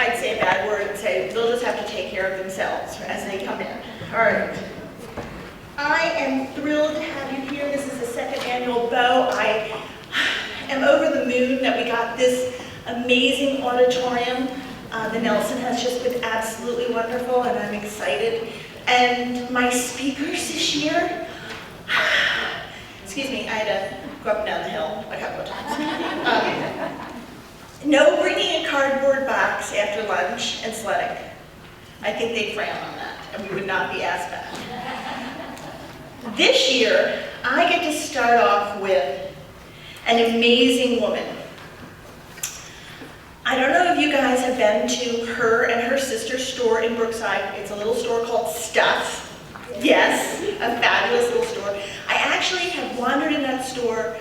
I'd say a bad word and say they'll just have to take care of themselves as they come in. All right. I am thrilled to have you here. This is the second annual BOW. I am over the moon that we got this amazing auditorium. The Nelson has just been absolutely wonderful, and I'm excited. And my speakers this year, excuse me, I had to go up and down the hill a couple of times. No bringing a cardboard box after lunch and sledding. I think they'd frown on that, and we would not be asked back. This year, I get to start off with an amazing woman. I don't know if you guys have been to her and her sister's store in Brookside. It's a little store called Stuff. Yes, a fabulous little store. I actually have wandered in that store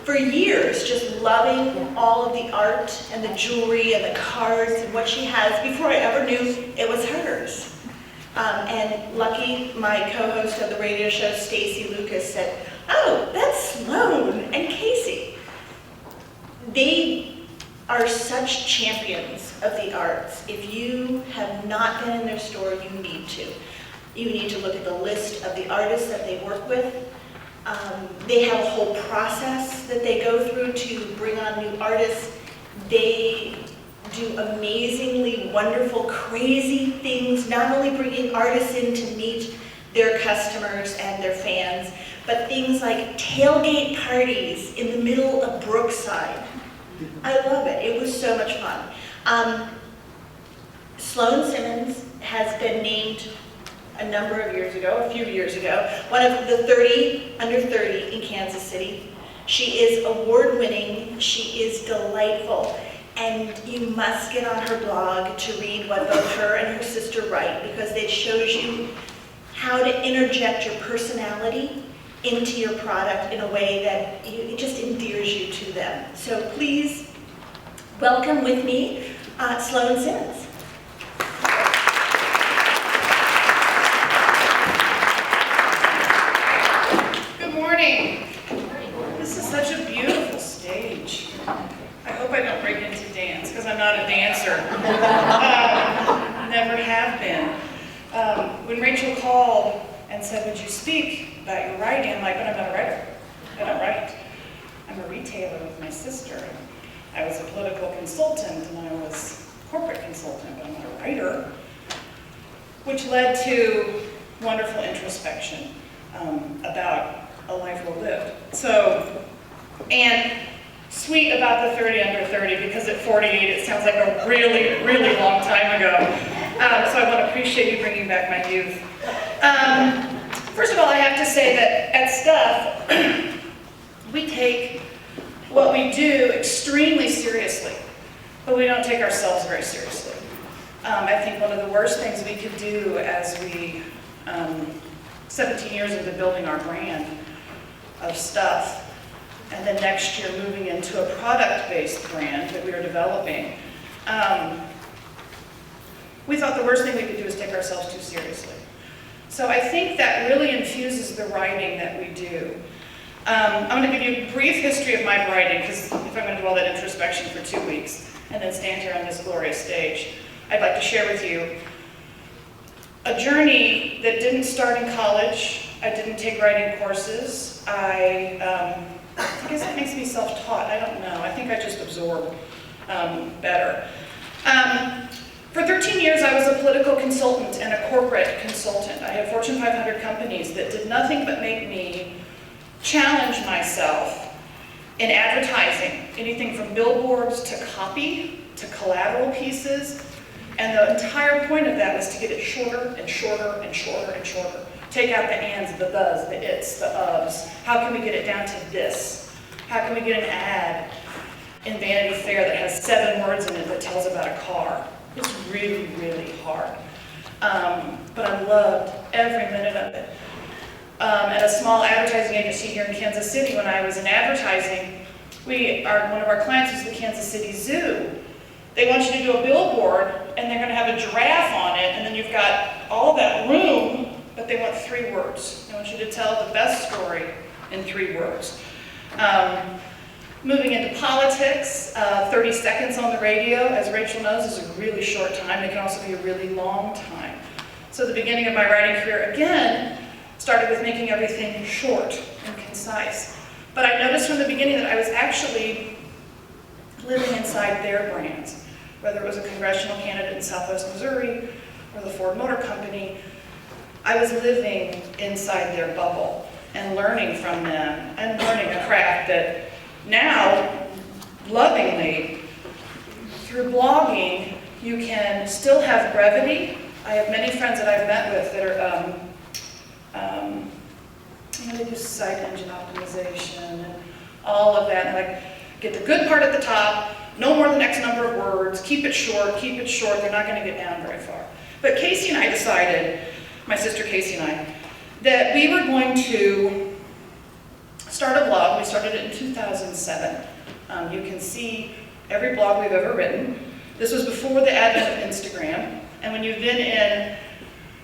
for years, just loving all of the art and the jewelry and the cards and what she has before I ever knew it was hers. And lucky, my co-host of the radio show, Stacy Lucas, said, "Oh, that's Sloane and Casey." They are such champions of the arts. If you have not been in their store, you need to. You need to look at the list of the artists that they work with. They have a whole process that they go through to bring on new artists. They do amazingly wonderful, crazy things, not only bringing artists in to meet their customers and their fans, but things like tailgate parties in the middle of Brookside. I love it. It was so much fun. Sloane Simmons has been named a number of years ago, a few years ago, one of the 30 under 30 in Kansas City. She is award-winning. She is delightful. And you must get on her blog to read what both her and her sister write, because it shows you how to interject your personality into your product in a way that it just endears you to them. So please welcome with me Sloane Simmons. Good morning. This is such a beautiful stage. I hope I don't break into dance, because I'm not a dancer. Never have been. When Rachel called and said, "Would you speak about your writing?" I'm like, "But I'm not a writer. I don't write. I'm a retailer with my sister. I was a political consultant, and I was a corporate consultant, but I'm not a writer," which led to wonderful introspection about a life well lived. And sweet about the 30 under 30, because at 48 it sounds like a really, really long time ago. So I want to appreciate you bringing back my youth. First of all, I have to say that at Stuff, we take what we do extremely seriously, but we don't take ourselves very seriously. I think one of the worst things we could do as we, 17 years into building our brand of Stuff, and then next year moving into a product-based brand that we are developing, we thought the worst thing we could do is take ourselves too seriously. So I think that really infuses the writing that we do. I'm going to give you a brief history of my writing, because if I'm going to do all that introspection for 2 weeks and then stand here on this glorious stage, I'd like to share with you a journey that didn't start in college. I didn't take writing courses. I guess it makes me self-taught. I don't know. I think I just absorb better. For 13 years, I was a political consultant and a corporate consultant. I had Fortune 500 companies that did nothing but make me challenge myself in advertising, anything from billboards to copy to collateral pieces. And the entire point of that was to get it shorter and shorter and shorter and shorter. Take out the ands, the thes, the its, the ofs. How can we get it down to this? How can we get an ad in Vanity Fair that has 7 words in it that tells about a car? It's really, really hard. But I loved every minute of it. At a small advertising agency here in Kansas City, when I was in advertising, one of our clients was the Kansas City Zoo. They want you to do a billboard, and they're going to have a giraffe on it, and then you've got all that room, but they want 3 words. They want you to tell the best story in 3 words. Moving into politics, 30 seconds on the radio, as Rachel knows, is a really short time. It can also be a really long time. So the beginning of my writing career, again, started with making everything short and concise. But I noticed from the beginning that I was actually living inside their brands, whether it was a congressional candidate in Southwest Missouri or the Ford Motor Company. I was living inside their bubble and learning from them and learning a craft that now, lovingly, through blogging, you can still have brevity. I have many friends that I've met with that are, they do site engine optimization and all of that. And like, get the good part at the top, no more than X number of words, keep it short, they're not going to get down very far. But Casey and I decided, my sister Casey and I, that we were going to start a blog. We started it in 2007. You can see every blog we've ever written. This was before the advent of Instagram. And when you've been in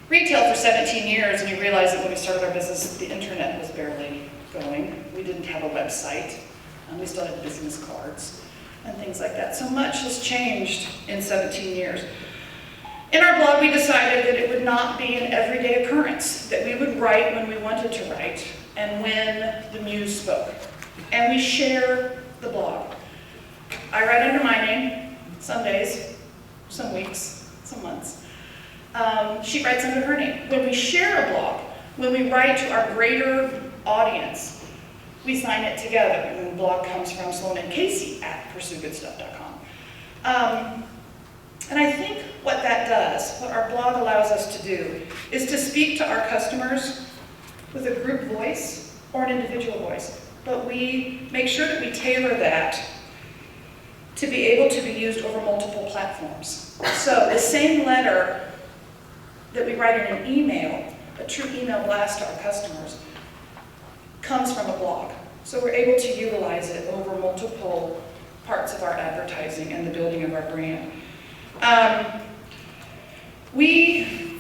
retail for 17 years and you realize that when we started our business, the internet was barely going. We didn't have a website. We still had business cards and things like that. So much has changed in 17 years. In our blog, we decided that it would not be an everyday occurrence, that we would write when we wanted to write and when the muse spoke. And we share the blog. I write under my name, some days, some weeks, some months. She writes under her name. When we share a blog, when we write to our greater audience, we sign it together. And the blog comes from Sloane and Casey at pursuegoodstuff.com. And I think what that does, what our blog allows us to do, is to speak to our customers with a group voice or an individual voice. But we make sure that we tailor that to be able to be used over multiple platforms. So the same letter that we write in an email, a true email blast to our customers, comes from a blog. So we're able to utilize it over multiple parts of our advertising and the building of our brand. We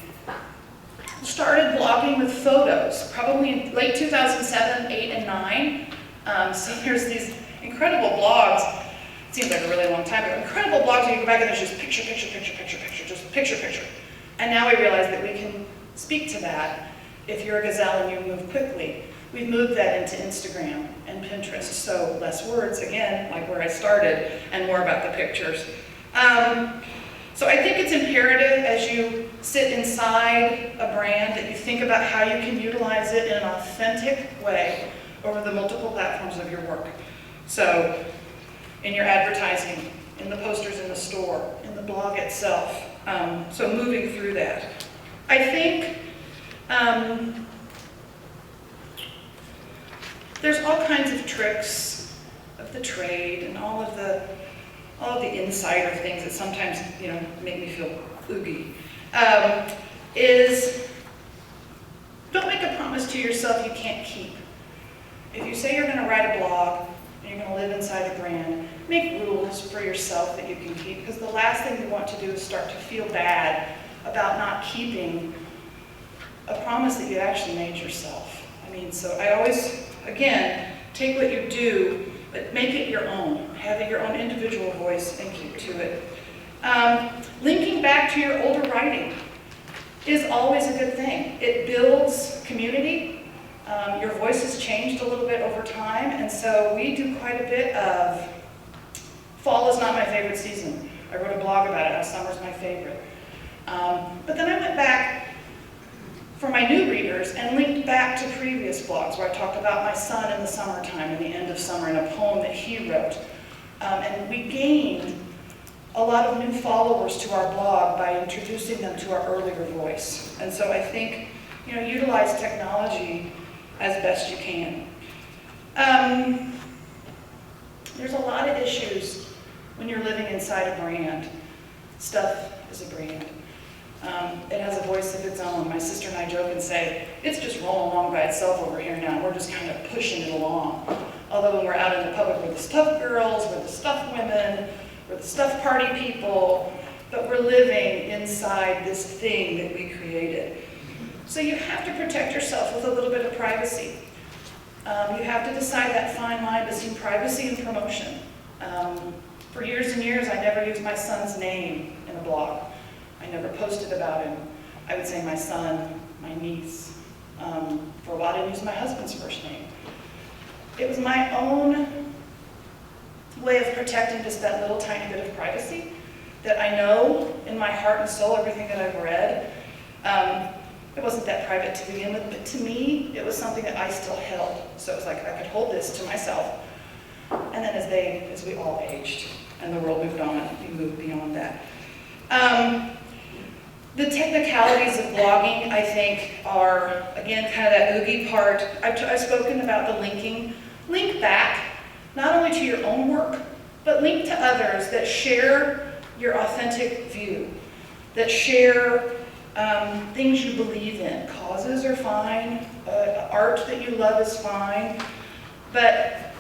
started blogging with photos, probably in late 2007, 8, and 9. So there's these incredible blogs. It seems like a really long time ago. Incredible blogs where you go back and there's just picture, just picture. And now we realize that we can speak to that if you're a gazelle and you move quickly. We've moved that into Instagram and Pinterest. So less words, again, like where I started, and more about the pictures. So I think it's imperative as you sit inside a brand that you think about how you can utilize it in an authentic way over the multiple platforms of your work. So in your advertising, in the posters in the store, in the blog itself. So moving through that. I think there's all kinds of tricks of the trade and all of the insider things that sometimes, make me feel oogie, is don't make a promise to yourself you can't keep. If you say you're going to write a blog and you're going to live inside a brand, make rules for yourself that you can keep, because the last thing you want to do is start to feel bad about not keeping a promise that you actually made yourself. So I always, again, take what you do, but make it your own. Have it your own individual voice and keep to it. Linking back to your older writing is always a good thing. It builds community. Your voice has changed a little bit over time, and so we do quite a bit of, fall is not my favorite season. I wrote a blog about it, how summer's my favorite. But then I went back for my new readers and linked back to previous blogs where I talked about my son in the summertime and the end of summer in a poem that he wrote. And we gained a lot of new followers to our blog by introducing them to our earlier voice. And so I think, utilize technology as best you can. There's a lot of issues when you're living inside a brand. Stuff is a brand. It has a voice of its own. My sister and I joke and say, it's just rolling along by itself over here now. We're just kind of pushing it along. Although when we're out in the public, we're the stuff girls, we're the stuff women, we're the stuff party people, but we're living inside this thing that we created. So you have to protect yourself with a little bit of privacy. You have to decide that fine line between privacy and promotion. For years and years, I never used my son's name in a blog. I never posted about him. I would say my son, my niece. For a while, I didn't use my husband's first name. It was my own way of protecting just that little tiny bit of privacy that I know in my heart and soul, everything that I've read, it wasn't that private to begin with, but to me, it was something that I still held. So it was like I could hold this to myself. And then as we all aged and the world moved on, we moved beyond that. The technicalities of blogging, I think, are, again, kind of that oogie part. I've spoken about the linking. Link back, not only to your own work, but link to others that share your authentic view, that share things you believe in. Causes are fine, art that you love is fine, but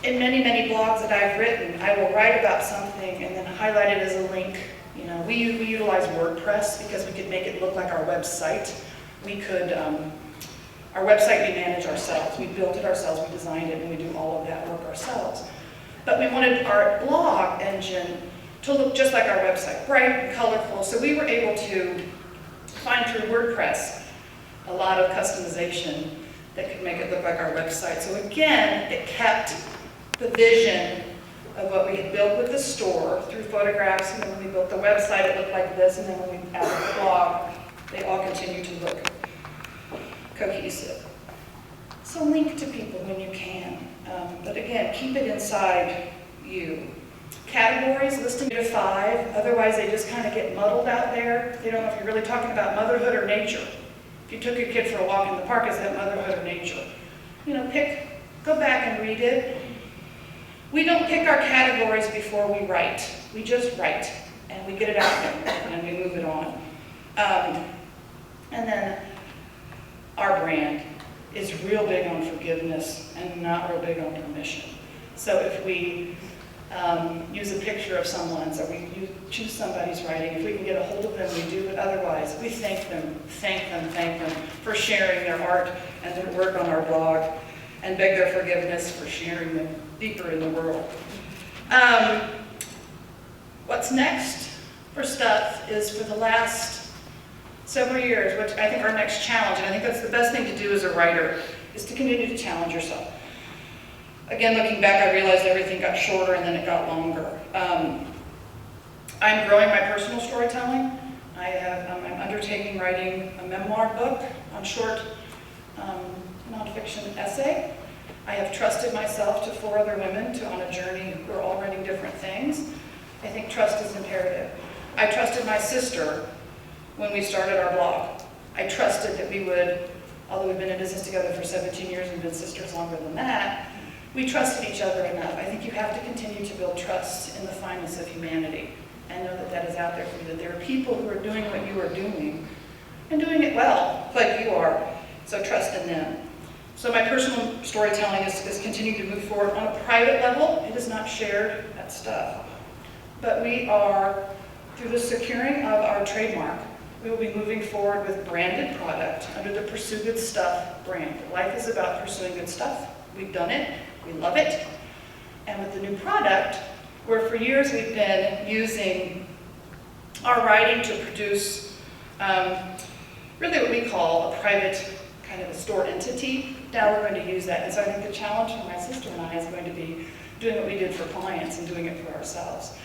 in many, many blogs that I've written, I will write about something and then highlight it as a link. You know, we utilize WordPress because we could make it look like our website. We could, our website we manage ourselves. We built it ourselves, we designed it, and we do all of that work ourselves. But we wanted our blog engine to look just like our website, bright and colorful. So we were able to find through WordPress a lot of customization that could make it look like our website. So again, it kept the vision of what we had built with the store through photographs, and then when we built the website, it looked like this, and then when we added the blog, they all continue to look cohesive. So link to people when you can, but again, keep it inside you. Categories, listing to 5, otherwise they just kind of get muddled out there. They don't know if you're really talking about motherhood or nature. If you took your kid for a walk in the park, is that motherhood or nature? You know, go back and read it. We don't pick our categories before we write. We just write, and we get it out there, and we move it on. And then our brand is real big on forgiveness and not real big on permission. So if we use a picture of someone's, or we choose somebody's writing, if we can get a hold of them, we do, but otherwise, we thank them for sharing their art and their work on our blog, and beg their forgiveness for sharing them deeper in the world. What's next for Stuff is for the last several years, which I think our next challenge, and I think that's the best thing to do as a writer, is to continue to challenge yourself. Again, looking back, I realized everything got shorter and then it got longer. I'm growing my personal storytelling. I'm undertaking writing a memoir book on short nonfiction essay. I have trusted myself to 4 other women on a journey who are all writing different things. I think trust is imperative. I trusted my sister when we started our blog. I trusted that we would, although we've been in business together for 17 years and been sisters longer than that, we trusted each other enough. I think you have to continue to build trust in the fineness of humanity and know that that is out there for you, that there are people who are doing what you are doing and doing it well, like you are, so trust in them. So my personal storytelling is continuing to move forward on a private level. It is not shared at Stuff. But we are, through the securing of our trademark, we will be moving forward with branded product under the Pursue Good Stuff brand. Life is about pursuing good stuff. We've done it. We love it. And with the new product, where for years we've been using our writing to produce really what we call a private kind of a store entity, now we're going to use that. And so I think the challenge for my sister and I is going to be doing what we did for clients and doing it for ourselves.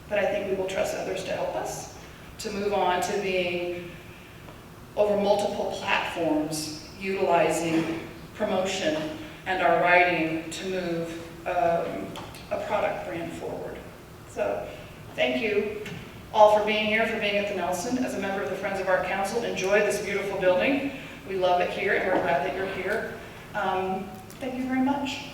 But I think we will trust others to help us to move on to being over multiple platforms, utilizing promotion and our writing to move a product brand forward. So thank you all for being here, for being at the Nelson. As a member of the Friends of Art Council, enjoy this beautiful building. We love it here, and we're glad that you're here. Thank you very much.